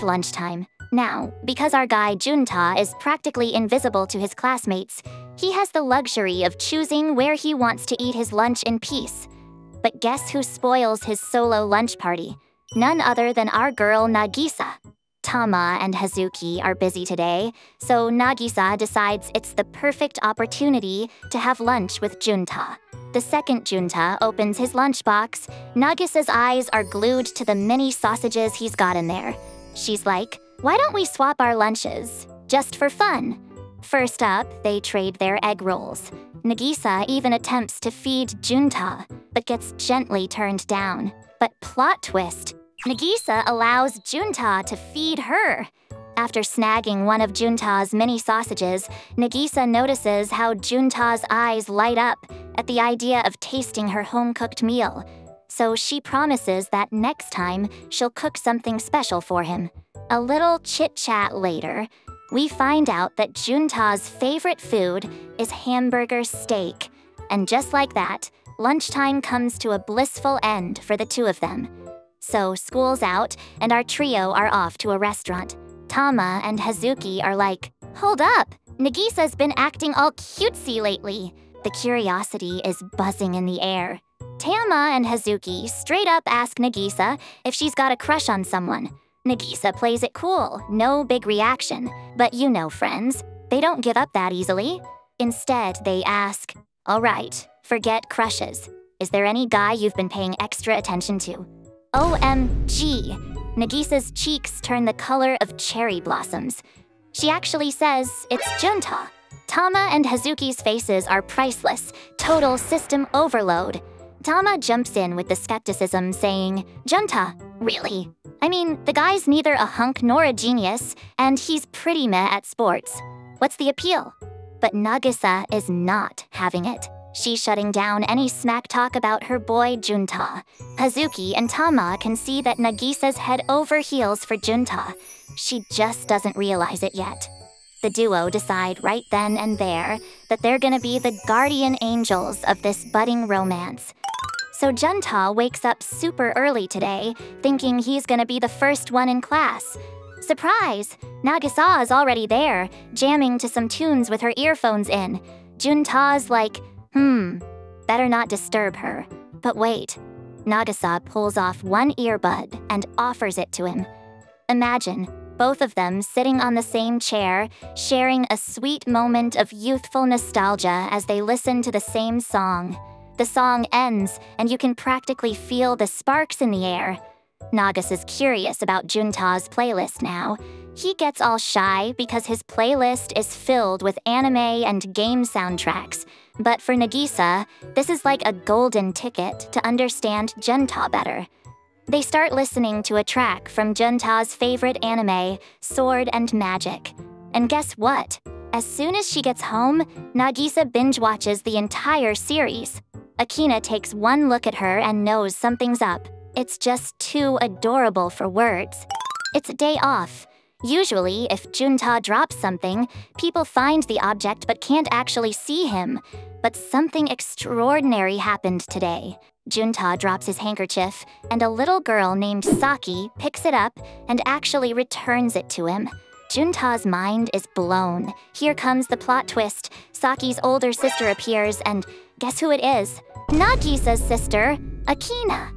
lunchtime. Now, because our guy Junta is practically invisible to his classmates, he has the luxury of choosing where he wants to eat his lunch in peace. But guess who spoils his solo lunch party? None other than our girl Nagisa. Tama and Hazuki are busy today, so Nagisa decides it's the perfect opportunity to have lunch with Junta. The second Junta opens his lunchbox, Nagisa's eyes are glued to the mini sausages he's got in there. She's like, "Why don't we swap our lunches? Just for fun." First up, they trade their egg rolls. Nagisa even attempts to feed Junta, but gets gently turned down. But plot twist, Nagisa allows Junta to feed her. After snagging one of Junta's mini sausages, Nagisa notices how Junta's eyes light up at the idea of tasting her home-cooked meal. So she promises that next time she'll cook something special for him. A little chit-chat later, we find out that Junta's favorite food is hamburger steak. And just like that, lunchtime comes to a blissful end for the two of them. So school's out, and our trio are off to a restaurant. Tama and Hazuki are like, "Hold up, Nagisa's been acting all cutesy lately." The curiosity is buzzing in the air. Tama and Hazuki straight up ask Nagisa if she's got a crush on someone. Nagisa plays it cool, no big reaction. But you know, friends, they don't give up that easily. Instead, they ask, "All right, forget crushes. Is there any guy you've been paying extra attention to?" OMG! Nagisa's cheeks turn the color of cherry blossoms. She actually says it's Junta. Tama and Hazuki's faces are priceless, total system overload. Tama jumps in with the skepticism, saying, "Junta, really? I mean, the guy's neither a hunk nor a genius, and he's pretty meh at sports. What's the appeal?" But Nagisa is not having it. She's shutting down any smack talk about her boy Junta. Hazuki and Tama can see that Nagisa's head over heels for Junta. She just doesn't realize it yet. The duo decide right then and there that they're gonna be the guardian angels of this budding romance. So Junta wakes up super early today, thinking he's gonna be the first one in class. Surprise! Nagisa is already there, jamming to some tunes with her earphones in. Junta's like, better not disturb her. But wait, Nagisa pulls off one earbud and offers it to him. Imagine, both of them sitting on the same chair, sharing a sweet moment of youthful nostalgia as they listen to the same song. The song ends, and you can practically feel the sparks in the air. Nagisa's curious about Junta's playlist now. He gets all shy because his playlist is filled with anime and game soundtracks. But for Nagisa, this is like a golden ticket to understand Junta better. They start listening to a track from Junta's favorite anime, Sword and Magic. And guess what? As soon as she gets home, Nagisa binge-watches the entire series. Akina takes one look at her and knows something's up. It's just too adorable for words. It's a day off. Usually, if Junta drops something, people find the object but can't actually see him. But something extraordinary happened today. Junta drops his handkerchief, and a little girl named Saki picks it up and actually returns it to him. Junta's mind is blown. Here comes the plot twist. Saki's older sister appears, and guess who it is? Nagisa's sister, Akina.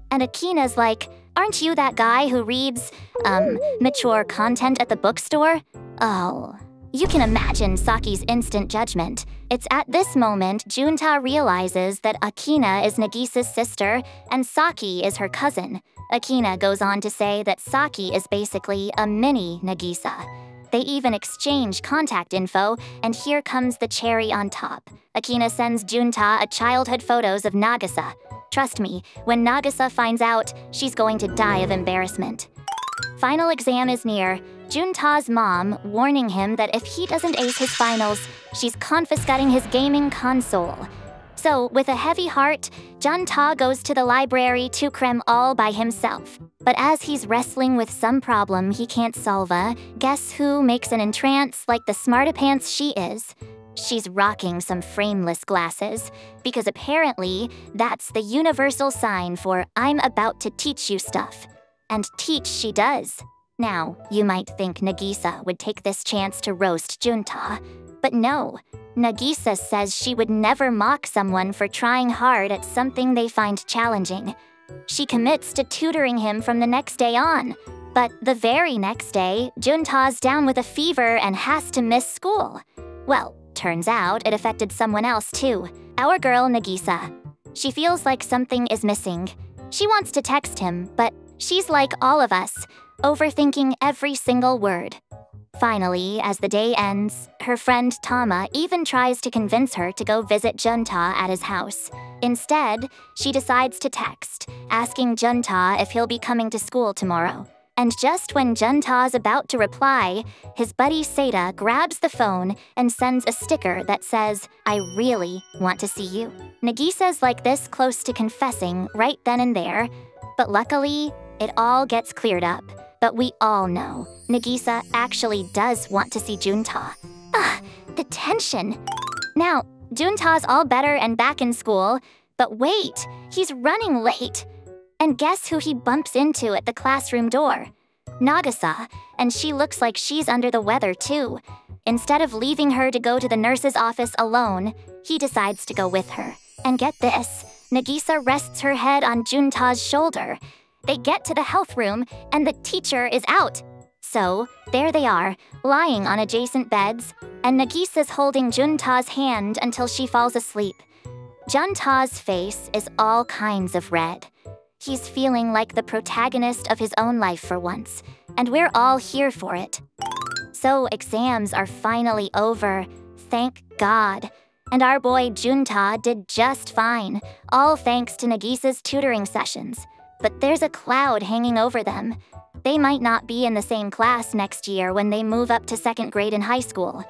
And Akina's like, "Aren't you that guy who reads, mature content at the bookstore?" Oh. You can imagine Saki's instant judgment. It's at this moment Junta realizes that Akina is Nagisa's sister and Saki is her cousin. Akina goes on to say that Saki is basically a mini Nagisa. They even exchange contact info, and here comes the cherry on top. Akina sends Junta a childhood photos of Nagisa. Trust me, when Nagisa finds out, she's going to die of embarrassment. Final exam is near. Junta's mom warning him that if he doesn't ace his finals, she's confiscating his gaming console. So, with a heavy heart, Junta goes to the library to cram all by himself. But as he's wrestling with some problem he can't solve, guess who makes an entrance like the smartapants she is? She's rocking some frameless glasses, because apparently that's the universal sign for "I'm about to teach you stuff." And teach she does. Now, you might think Nagisa would take this chance to roast Junta, but no. Nagisa says she would never mock someone for trying hard at something they find challenging. She commits to tutoring him from the next day on. But the very next day, Junta's down with a fever and has to miss school. Well, turns out it affected someone else too. Our girl Nagisa. She feels like something is missing. She wants to text him, but she's like all of us, overthinking every single word. Finally, as the day ends, her friend Tama even tries to convince her to go visit Junta at his house. Instead, she decides to text, asking Junta if he'll be coming to school tomorrow. And just when Junta's about to reply, his buddy Seda grabs the phone and sends a sticker that says, "I really want to see you." Nagisa's like this close to confessing right then and there, but luckily, it all gets cleared up. But we all know Nagisa actually does want to see Junta. The tension. Now, Junta's all better and back in school, but wait, he's running late. And guess who he bumps into at the classroom door? Nagisa, and she looks like she's under the weather too. Instead of leaving her to go to the nurse's office alone, he decides to go with her. And get this, Nagisa rests her head on Junta's shoulder. They get to the health room, and the teacher is out. So, there they are, lying on adjacent beds, and Nagisa's holding Junta's hand until she falls asleep. Junta's face is all kinds of red. He's feeling like the protagonist of his own life for once, and we're all here for it. So exams are finally over, thank God. And our boy Junta did just fine, all thanks to Nagisa's tutoring sessions. But there's a cloud hanging over them. They might not be in the same class next year when they move up to 2nd grade in high school.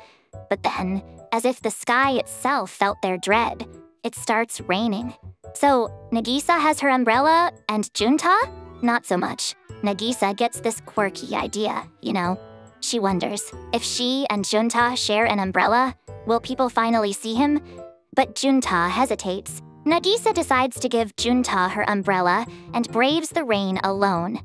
But then, as if the sky itself felt their dread, it starts raining. So, Nagisa has her umbrella, and Junta? Not so much. Nagisa gets this quirky idea, you know. She wonders, if she and Junta share an umbrella, will people finally see him? But Junta hesitates. Nagisa decides to give Junta her umbrella and braves the rain alone.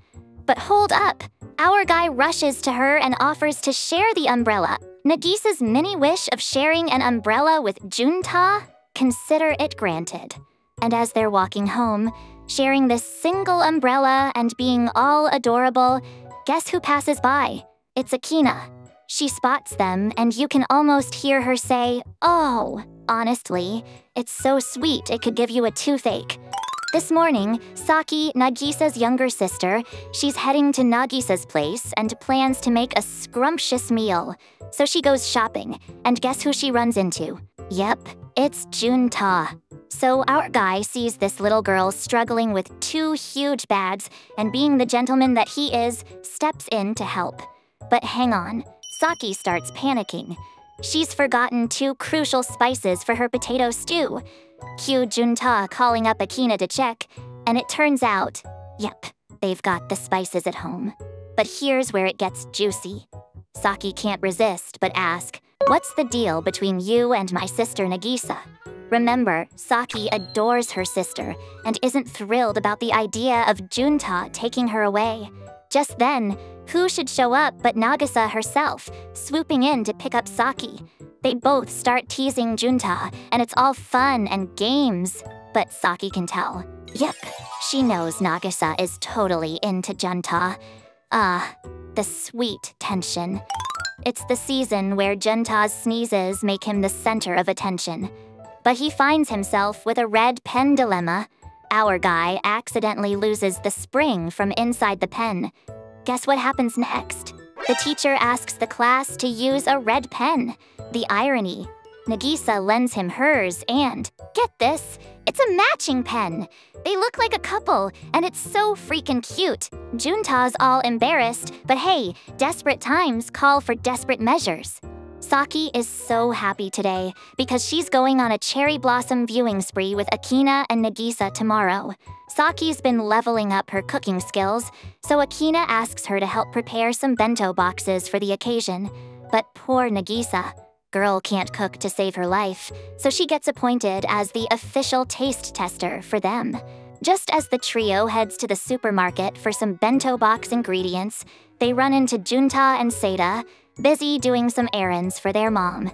But hold up! Our guy rushes to her and offers to share the umbrella. Nagisa's mini wish of sharing an umbrella with Junta? Consider it granted. And as they're walking home, sharing this single umbrella and being all adorable, guess who passes by? It's Akina. She spots them, and you can almost hear her say, "Oh." Honestly, it's so sweet it could give you a toothache. This morning, Saki, Nagisa's younger sister, she's heading to Nagisa's place and plans to make a scrumptious meal. So she goes shopping, and guess who she runs into? Yep, it's Junta. So our guy sees this little girl struggling with 2 huge bags, and being the gentleman that he is, steps in to help. But hang on, Saki starts panicking. She's forgotten 2 crucial spices for her potato stew. Cue Junta calling up Akina to check, and it turns out, yep, they've got the spices at home. But here's where it gets juicy. Saki can't resist but ask, "What's the deal between you and my sister Nagisa?" Remember, Saki adores her sister and isn't thrilled about the idea of Junta taking her away. Just then, who should show up but Nagisa herself, swooping in to pick up Saki. They both start teasing Junta, and it's all fun and games. But Saki can tell. Yep, she knows Nagisa is totally into Junta. The sweet tension. It's the season where Junta's sneezes make him the center of attention. But he finds himself with a red pen dilemma. Our guy accidentally loses the spring from inside the pen. Guess what happens next? The teacher asks the class to use a red pen. The irony. Nagisa lends him hers and, get this, it's a matching pen. They look like a couple, and it's so freaking cute. Junta's all embarrassed, but hey, desperate times call for desperate measures. Saki is so happy today because she's going on a cherry blossom viewing spree with Akina and Nagisa tomorrow. Saki's been leveling up her cooking skills, so Akina asks her to help prepare some bento boxes for the occasion. But poor Nagisa. Girl can't cook to save her life, so she gets appointed as the official taste tester for them. Just as the trio heads to the supermarket for some bento box ingredients, they run into Junta and Seda, busy doing some errands for their mom.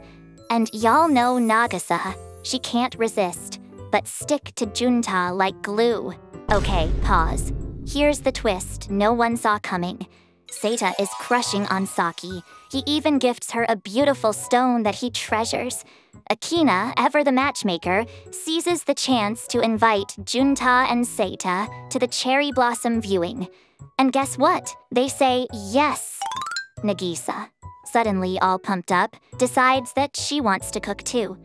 And y'all know Nagisa. She can't resist, but stick to Junta like glue. Okay, pause. Here's the twist no one saw coming. Seta is crushing on Saki. He even gifts her a beautiful stone that he treasures. Akina, ever the matchmaker, seizes the chance to invite Junta and Seta to the cherry blossom viewing. And guess what? They say yes. Nagisa, suddenly all pumped up, decides that she wants to cook too.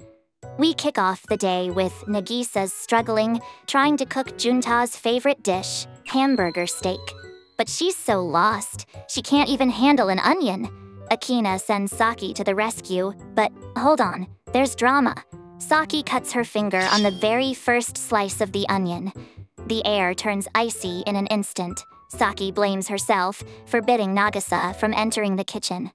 We kick off the day with Nagisa's struggling, trying to cook Junta's favorite dish, hamburger steak. But she's so lost, she can't even handle an onion. Akina sends Saki to the rescue, but hold on, there's drama. Saki cuts her finger on the very first slice of the onion. The air turns icy in an instant. Saki blames herself, forbidding Nagisa from entering the kitchen.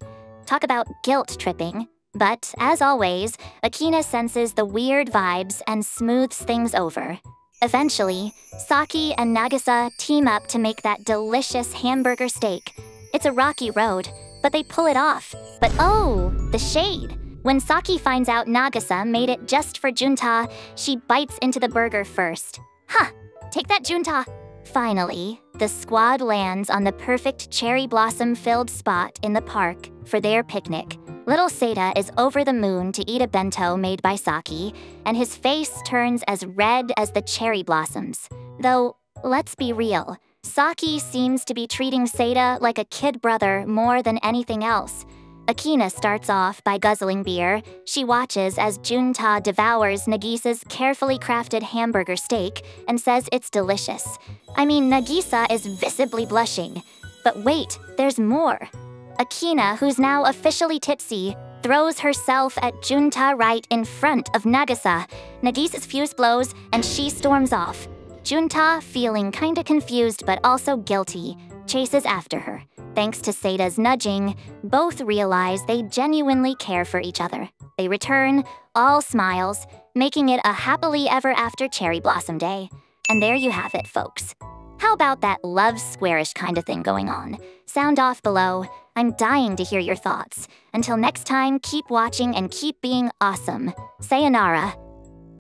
Talk about guilt tripping. But, as always, Akina senses the weird vibes and smooths things over. Eventually, Saki and Nagisa team up to make that delicious hamburger steak. It's a rocky road, but they pull it off. But oh, the shade! When Saki finds out Nagisa made it just for Junta, she bites into the burger first. Huh, take that, Junta! Finally, the squad lands on the perfect cherry blossom-filled spot in the park for their picnic. Little Seda is over the moon to eat a bento made by Saki, and his face turns as red as the cherry blossoms. Though, let's be real, Saki seems to be treating Seda like a kid brother more than anything else. Akina starts off by guzzling beer. She watches as Junta devours Nagisa's carefully crafted hamburger steak and says it's delicious. I mean, Nagisa is visibly blushing. But wait, there's more. Akina, who's now officially tipsy, throws herself at Junta right in front of Nagisa. Nagisa's fuse blows and she storms off. Junta, feeling kinda confused but also guilty, chases after her. Thanks to Seda's nudging, both realize they genuinely care for each other. They return, all smiles, making it a happily ever after cherry blossom day. And there you have it, folks. How about that love squarish kind of thing going on? Sound off below. I'm dying to hear your thoughts. Until next time, keep watching and keep being awesome. Sayonara.